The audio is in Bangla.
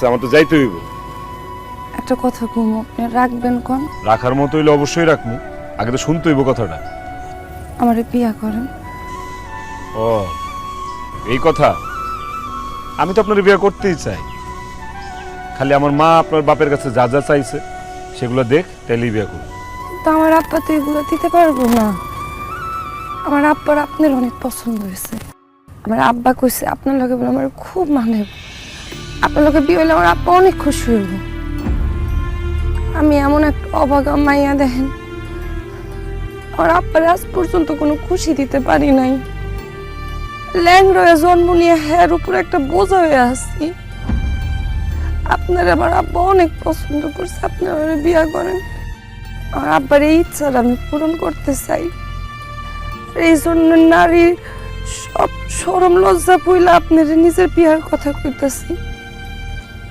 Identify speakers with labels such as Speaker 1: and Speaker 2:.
Speaker 1: ডাকছে, আমার তো যাইতে হইব।
Speaker 2: একটা কথা কমু, আপনি রাখবেন কোন?
Speaker 1: রাখার মতো হইলে অবশ্যই রাখবো, আগে তো শুনতে হইব কথাটা।
Speaker 2: আমারে বিয়া করেন।
Speaker 1: ও এই কথা, আমি তো আপনার বিয়ে করতেই চাই, খালি আমার মা আপনার বাপের কাছে যা যা চাইছে সেগুলো দেখ, তাইলেই বিয়ে করব।
Speaker 2: তো আমার আব্বা তো এগুলো দিতে পারবো না। আমার আব্বার আপনার অনেক পছন্দ হয়েছে। আমার আব্বা কইছে আপনার লগে বলে আমার খুব মানে, আপনার লগে বিয়ে হলে আমার আব্বা অনেক খুশি হইব। আমি এমন একটা অভাগা মাইয়া, দেখেন আমার আব্বার আজ পর্যন্ত কোনো খুশি দিতে পারি নাই। ল্যাংড়ায় জন্ম নিয়ে হ্যার উপর একটা বোঝা হয়ে আসছি। আপনার আমার আব্বা অনেক পছন্দ করছে, আপনি আমার বিয়া করেন। আমার আব্বার এই ইচ্ছাটা আমি পূরণ করতে চাই। এই জন্য নারীর সব শরম লজ্জা পইলা আপনার নিজের বিয়ার কথা কইতাছি।